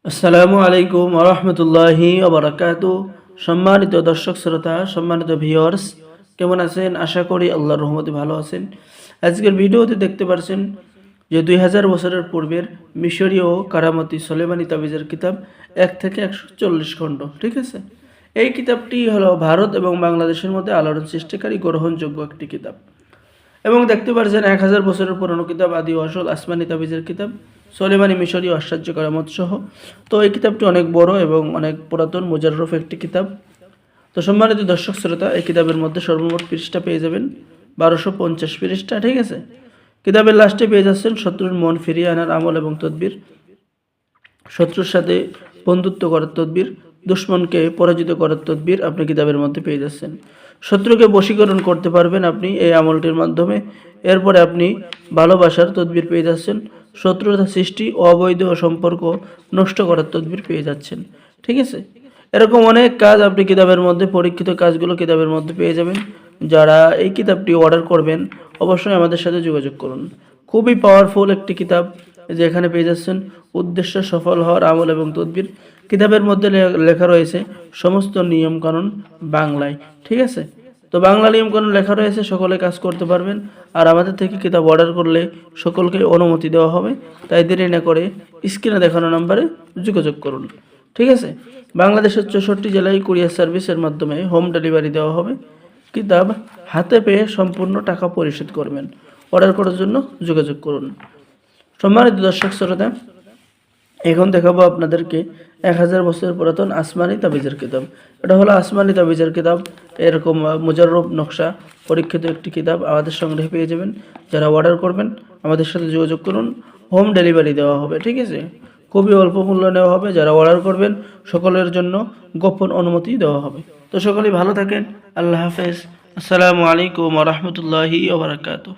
আসসালামু আলাইকুম ওয়া রাহমাতুল্লাহি ওয়া বারাকাতুহু। সম্মানিত দর্শক শ্রোতা, সম্মানিত ভিউয়ার্স, কেমন আছেন? আশা করি আল্লাহর রহমতে ভালো আছেন। আজকের ভিডিওতে দেখতে পাচ্ছেন যে 2000 বছরের পূর্বের মিশরীয় কারামতি সুলেমানি তাবিজের কিতাব 1 থেকে 140 খণ্ড। ঠিক আছে, এই কিতাবটি হলো ভারত এবং বাংলাদেশের মধ্যে আলোড়ন সৃষ্টিকারী গ্রহণযোগ্য একটি কিতাব। এবং দেখতে পাচ্ছেন 1000 বছরের পুরনো কিতাব আদি আসল আসমানি তাবিজের কিতাব সুলেমানি মিশরীয় আশ্চর্য কারামত সহ। তো এই কিতাবটি অনেক বড় এবং অনেক পুরাতন মুজাররফ একটি কিতাব। তো সম্মানিত দর্শক শ্রোতা, এই কিতাবের মধ্যে সর্বমোট পৃষ্ঠা পেয়ে যাবেন 1250 পৃষ্ঠা। ঠিক আছে, কিতাবের লাস্টে পেয়ে যাচ্ছেন শত্রুর মন ফিরিয়ে আনার আমল এবং তদবির, শত্রুর সাথে বন্ধুত্ব করার তদবির, দুশ্মনকে পরাজিত করার তদবির আপনি কিতাবের মধ্যে পেয়ে যাচ্ছেন। শত্রুকে বশীকরণ করতে পারবেন আপনি এই আমলটির মাধ্যমে। এরপরে আপনি ভালোবাসার তদবির পেয়ে যাচ্ছেন, শত্রুতা সৃষ্টি, অবৈধ সম্পর্ক নষ্ট করার তদবির পেয়ে যাচ্ছেন। ঠিক আছে, এরকম অনেক কাজ আপনি কিতাবের মধ্যে, পরীক্ষিত কাজগুলো কিতাবের মধ্যে পেয়ে যাবেন। যারা এই কিতাবটি অর্ডার করবেন অবশ্যই আমাদের সাথে যোগাযোগ করুন। খুবই পাওয়ারফুল একটি কিতাব, যে এখানে পেয়ে যাচ্ছেন উদ্দেশ্য সফল হওয়ার আমল এবং তদবির। কিতাবের মধ্যে লেখা রয়েছে সমস্ত নিয়মকানুন বাংলায়। ঠিক আছে, তো বাংলা নিয়মকানুন লেখা রয়েছে, সকলে কাজ করতে পারবেন। আর আমাদের থেকে কিতাব অর্ডার করলে সকলকে অনুমতি দেওয়া হবে। তাই দেরি না করে স্ক্রিনে দেখানো নম্বরে যোগাযোগ করুন। ঠিক আছে, বাংলাদেশের 64 জেলায় কুরিয়ার সার্ভিসের মাধ্যমে হোম ডেলিভারি দেওয়া হবে। কিতাব হাতে পেয়ে সম্পূর্ণ টাকা পরিশোধ করবেন। অর্ডার করার জন্য যোগাযোগ করুন। সম্মানিত দর্শক শ্রোতা, এখন দেখাবো আপনাদেরকে 1000 বছর পুরাতন আসমানি তাবিজের কিতাব। এটা হলো আসমানি তাবিজের কিতাব, এরকম মুজাররব নকশা পরীক্ষিত একটি কিতাব আমাদের সংগ্রহে পেয়ে যাবেন। যারা অর্ডার করবেন আমাদের সাথে যোগাযোগ করুন, হোম ডেলিভারি দেওয়া হবে। ঠিক আছে, খুবই অল্প মূল্য নেওয়া হবে। যারা অর্ডার করবেন সকলের জন্য গোপন অনুমতি দেওয়া হবে। তো সকলেই ভালো থাকেন, আল্লাহ হাফেজ, আসসালামু আলাইকুম ওয়া রাহমাতুল্লাহি ওয়া বারাকাতুহু।